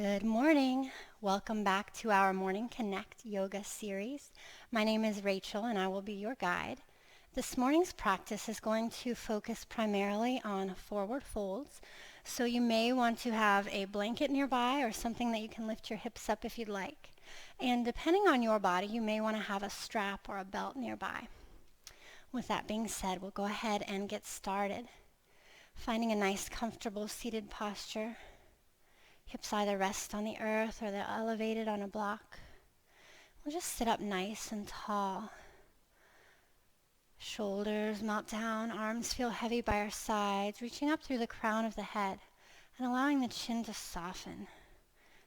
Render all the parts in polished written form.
Good morning. Welcome back to our Morning Connect yoga series. My name is Rachel and I will be your guide. This morning's practice is going to focus primarily on forward folds. So you may want to have a blanket nearby or something that you can lift your hips up if you'd like. And depending on your body, you may want to have a strap or a belt nearby. With that being said, we'll go ahead and get started. Finding a nice comfortable seated posture. Hips either rest on the earth or they're elevated on a block. We'll just sit up nice and tall. Shoulders melt down, arms feel heavy by our sides, reaching up through the crown of the head and allowing the chin to soften,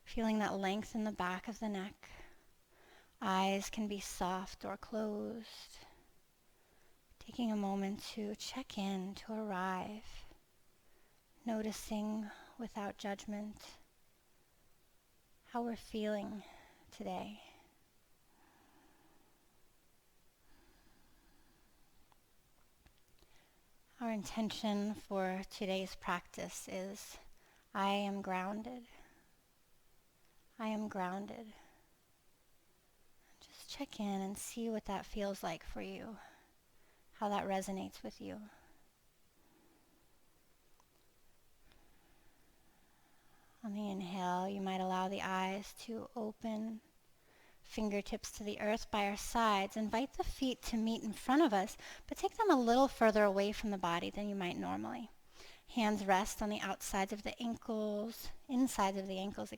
feeling that length in the back of the neck. Eyes can be soft or closed. Taking a moment to check in, to arrive, noticing without judgment how we're feeling today. Our intention for today's practice is I am grounded. I am grounded. Just check in and see what that feels like for you, how that resonates with you. On the inhale, you might allow the eyes to open, fingertips to the earth by our sides. Invite the feet to meet in front of us, but take them a little further away from the body than you might normally. Hands rest on the outsides of the ankles, insides of the ankles,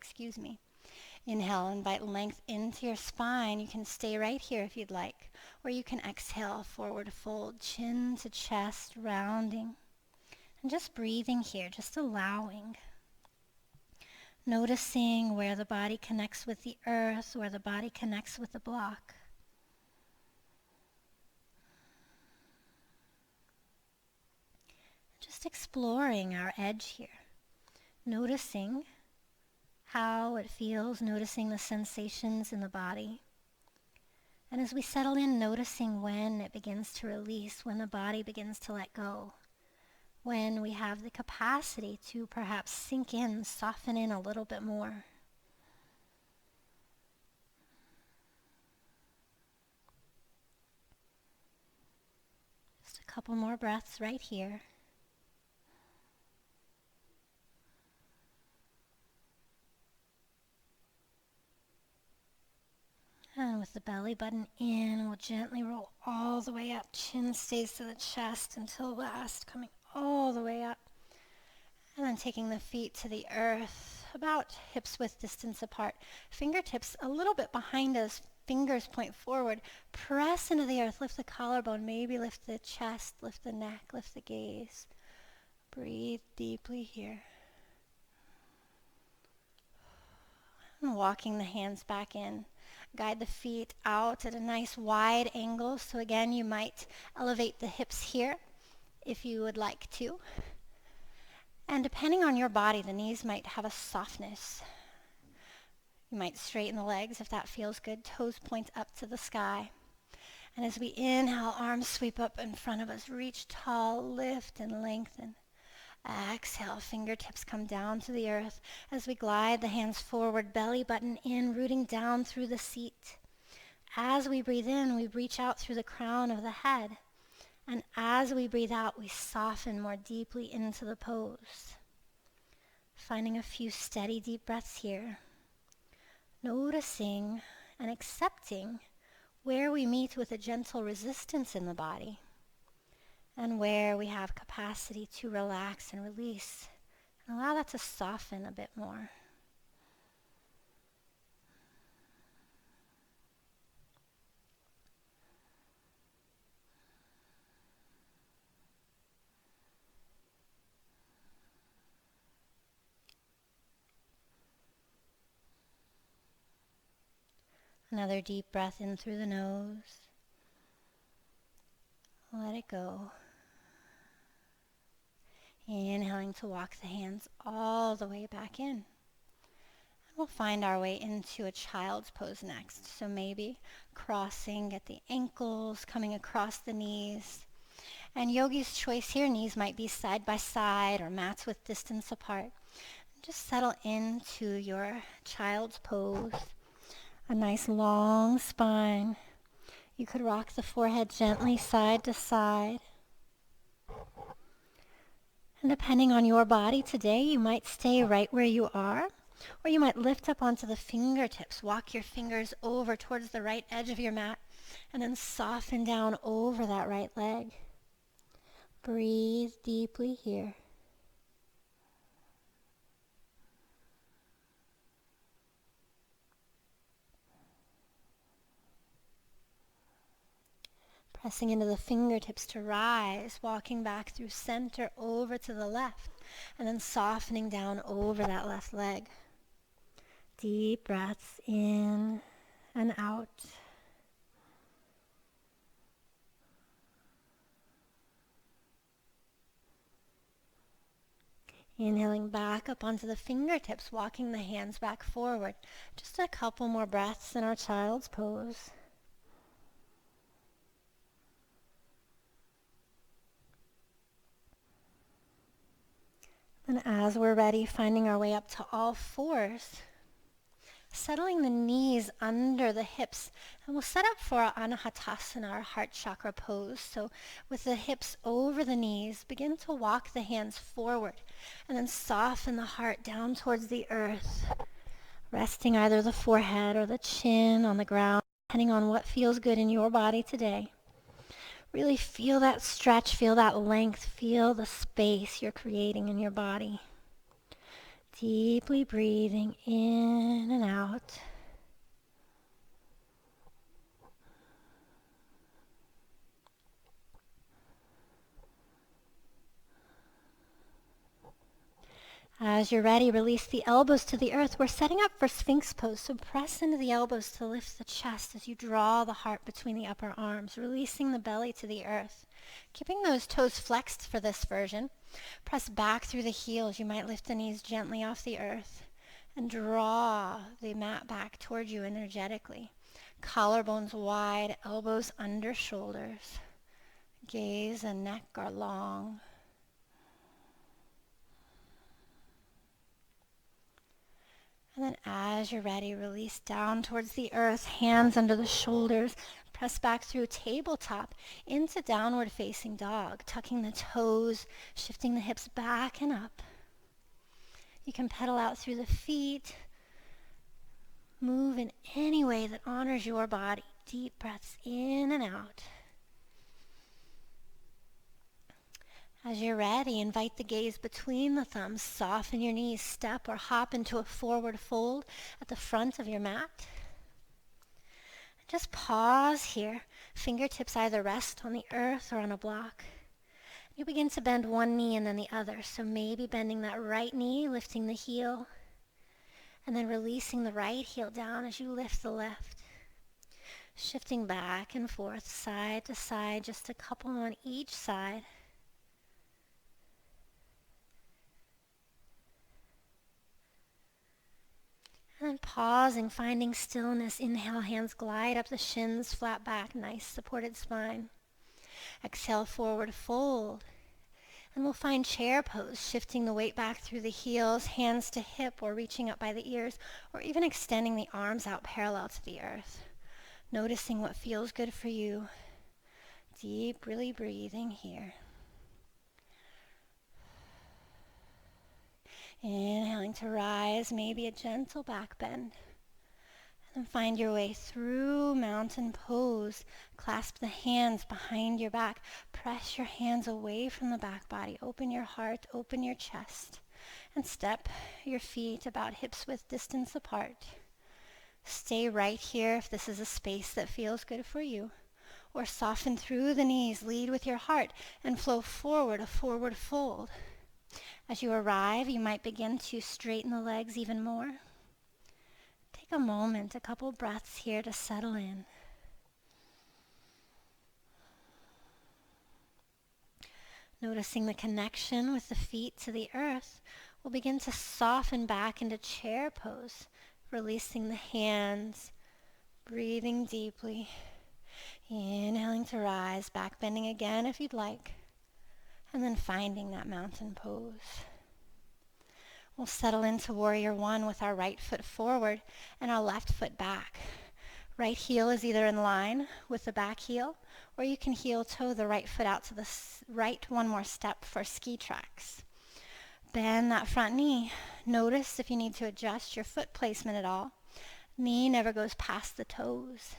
Inhale, invite length into your spine. You can stay right here if you'd like, or you can exhale, forward fold, chin to chest, rounding. And just breathing here, just allowing. Noticing where the body connects with the earth, where the body connects with the block. Just exploring our edge here. Noticing how it feels, noticing the sensations in the body. And as we settle in, noticing when it begins to release, when the body begins to let go. When we have the capacity to perhaps sink in, soften in a little bit more. Just a couple more breaths right here. And with the belly button in, we'll gently roll all the way up. Chin stays to the chest until last, coming all the way up. And then taking the feet to the earth, about hips width distance apart. Fingertips a little bit behind us, fingers point forward. Press into the earth, lift the collarbone, maybe lift the chest, lift the neck, lift the gaze. Breathe deeply here. And walking the hands back in. Guide the feet out at a nice wide angle. So again, you might elevate the hips here if you would like to. And depending on your body, the knees might have a softness. You might straighten the legs if that feels good. Toes point up to the sky. And as we inhale, arms sweep up in front of us. Reach tall, lift and lengthen. Exhale, fingertips come down to the earth as we glide the hands forward, belly button in, rooting down through the seat. As we breathe in, we reach out through the crown of the head. And as we breathe out, we soften more deeply into the pose. Finding a few steady, deep breaths here. Noticing and accepting where we meet with a gentle resistance in the body and where we have capacity to relax and release and allow that to soften a bit more. Another deep breath in through the nose. Let it go. Inhaling to walk the hands all the way back in. And we'll find our way into a child's pose next. So maybe crossing at the ankles, coming across the knees. And yogi's choice here, knees might be side by side or mats with distance apart. Just settle into your child's pose. A nice long spine. You could rock the forehead gently side to side. And depending on your body today, you might stay right where you are, or you might lift up onto the fingertips. Walk your fingers over towards the right edge of your mat, and then soften down over that right leg. Breathe deeply here. Pressing into the fingertips to rise, walking back through center over to the left, and then softening down over that left leg. Deep breaths in and out. Inhaling back up onto the fingertips, walking the hands back forward. Just a couple more breaths in our child's pose. And as we're ready, finding our way up to all fours, settling the knees under the hips, and we'll set up for our Anahatasana, our heart chakra pose. So with the hips over the knees, begin to walk the hands forward, and then soften the heart down towards the earth, resting either the forehead or the chin on the ground, depending on what feels good in your body today. Really feel that stretch, feel that length, feel the space you're creating in your body. Deeply breathing in and out. As you're ready, release the elbows to the earth. We're setting up for Sphinx pose, so press into the elbows to lift the chest as you draw the heart between the upper arms, releasing the belly to the earth. Keeping those toes flexed for this version. Press back through the heels. You might lift the knees gently off the earth and draw the mat back toward you energetically. Collarbones wide, elbows under shoulders. Gaze and neck are long. And then as you're ready, release down towards the earth, hands under the shoulders. Press back through tabletop into downward facing dog, tucking the toes, shifting the hips back and up. You can pedal out through the feet. Move in any way that honors your body. Deep breaths in and out. As you're ready, invite the gaze between the thumbs. Soften your knees, step or hop into a forward fold at the front of your mat. Just pause here. Fingertips either rest on the earth or on a block. You begin to bend one knee and then the other. So maybe bending that right knee, lifting the heel, and then releasing the right heel down as you lift the left. Shifting back and forth, side to side, just a couple on each side. And then pausing, finding stillness. Inhale, hands glide up the shins, flat back, nice supported spine. Exhale, forward fold. And we'll find chair pose, shifting the weight back through the heels, hands to hip or reaching up by the ears, or even extending the arms out parallel to the earth. Noticing what feels good for you. Deep, really breathing here. Inhaling to rise, maybe a gentle back bend. And find your way through mountain pose. Clasp the hands behind your back. Press your hands away from the back body. Open your heart, open your chest. And step your feet about hips width distance apart. Stay right here if this is a space that feels good for you. Or soften through the knees, lead with your heart, and flow forward, a forward fold. As you arrive, you might begin to straighten the legs even more. Take a moment, a couple breaths here to settle in. Noticing the connection with the feet to the earth, we'll begin to soften back into chair pose, releasing the hands, breathing deeply. Inhaling to rise, back bending again if you'd like, and then finding that mountain pose. We'll settle into warrior one with our right foot forward and our left foot back. Right heel is either in line with the back heel, or you can heel toe the right foot out to the right one more step for ski tracks. Bend that front knee. Notice if you need to adjust your foot placement at all. Knee never goes past the toes.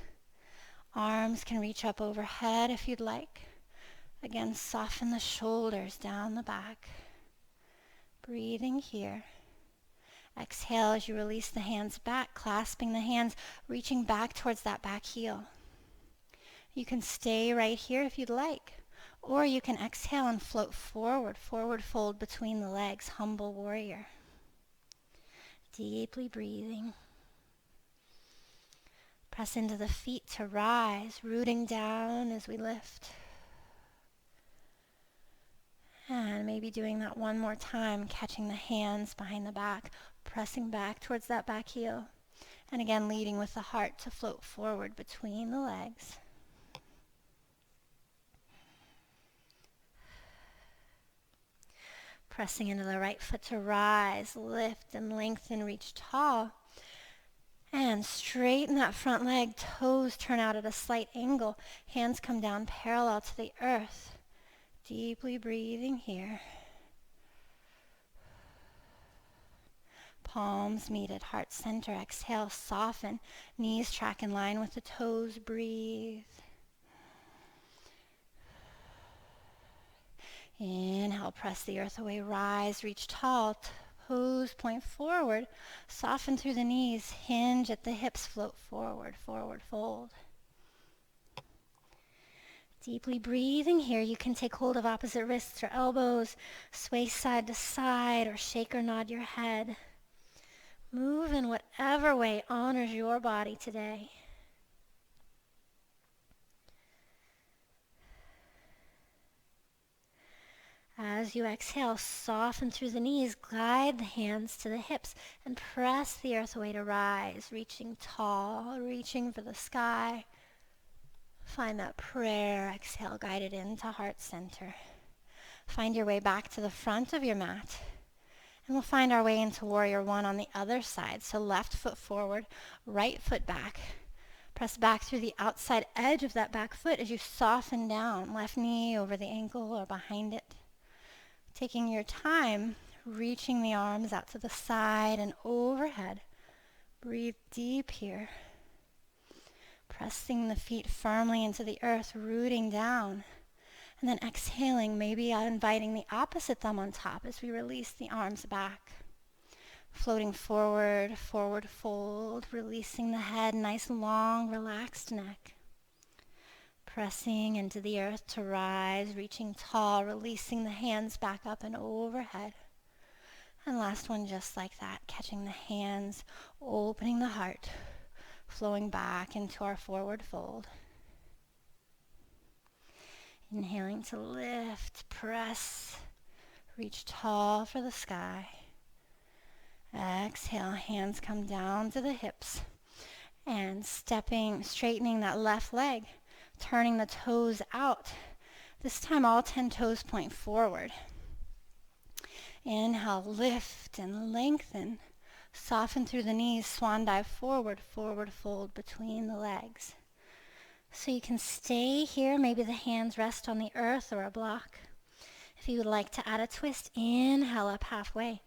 Arms can reach up overhead if you'd like. Again, soften the shoulders down the back. Breathing here. Exhale as you release the hands back, clasping the hands, reaching back towards that back heel. You can stay right here if you'd like, or you can exhale and float forward, forward fold between the legs, humble warrior. Deeply breathing. Press into the feet to rise, rooting down as we lift. And maybe doing that one more time, catching the hands behind the back, pressing back towards that back heel. And again, leading with the heart to float forward between the legs. Pressing into the right foot to rise, lift and lengthen, reach tall. And straighten that front leg, toes turn out at a slight angle, hands come down parallel to the earth. Deeply breathing here. Palms meet at heart center. Exhale, soften. Knees track in line with the toes. Breathe. Inhale, press the earth away. Rise, reach tall. Toes point forward. Soften through the knees. Hinge at the hips. Float forward, forward fold. Deeply breathing here. You can take hold of opposite wrists or elbows, sway side to side, or shake or nod your head. Move in whatever way honors your body today. As you exhale, soften through the knees, glide the hands to the hips, and press the earth away to rise, reaching tall, reaching for the sky. Find that prayer, exhale, guided into heart center. Find your way back to the front of your mat. And we'll find our way into warrior one on the other side. So left foot forward, right foot back. Press back through the outside edge of that back foot as you soften down. Left knee over the ankle or behind it. Taking your time, reaching the arms out to the side and overhead. Breathe deep here. Pressing the feet firmly into the earth, rooting down. And then exhaling, maybe inviting the opposite thumb on top as we release the arms back. Floating forward, forward fold, releasing the head, nice long relaxed neck. Pressing into the earth to rise, reaching tall, releasing the hands back up and overhead. And last one just like that, catching the hands, opening the heart, flowing back into our forward fold. Inhaling to lift, press, reach tall for the sky. Exhale, hands come down to the hips. And straightening that left leg, turning the toes out. This time all 10 toes point forward. Inhale, lift and lengthen. Soften through the knees, swan dive forward, forward fold between the legs. So you can stay here, maybe the hands rest on the earth or a block. If you would like to add a twist, inhale up halfway.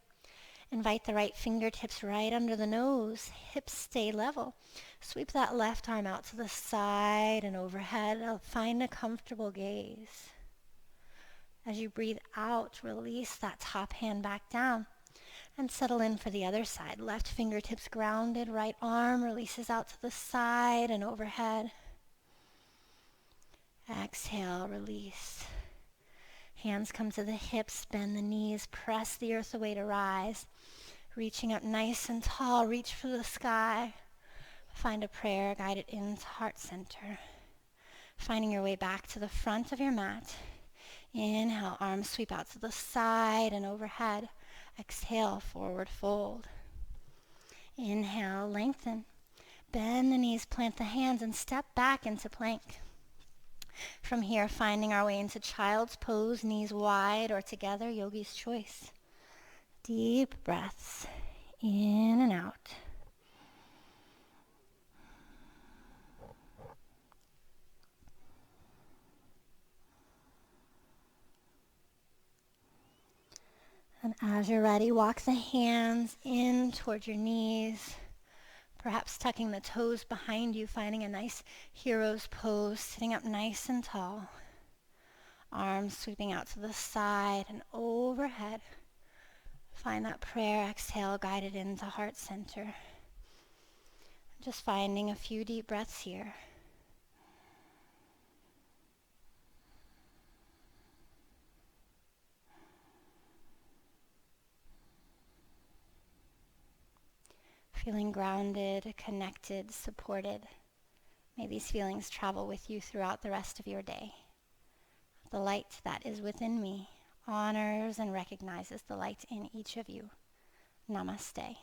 Invite the right fingertips right under the nose, hips stay level. Sweep that left arm out to the side and overhead. Find a comfortable gaze. As you breathe out, release that top hand back down and settle in for the other side. Left fingertips grounded, right arm releases out to the side and overhead. Exhale, release. Hands come to the hips, bend the knees, press the earth away to rise. Reaching up nice and tall, reach for the sky. Find a prayer, guide it into heart center. Finding your way back to the front of your mat. Inhale, arms sweep out to the side and overhead. Exhale, forward fold. Inhale, lengthen. Bend the knees, plant the hands, and step back into plank. From here, finding our way into child's pose, knees wide or together, yogi's choice. Deep breaths in and out. And as you're ready, walk the hands in toward your knees, perhaps tucking the toes behind you, finding a nice hero's pose, sitting up nice and tall. Arms sweeping out to the side and overhead. Find that prayer exhale guided into heart center. Just finding a few deep breaths here. Feeling grounded, connected, supported. May these feelings travel with you throughout the rest of your day. The light that is within me honors and recognizes the light in each of you. Namaste.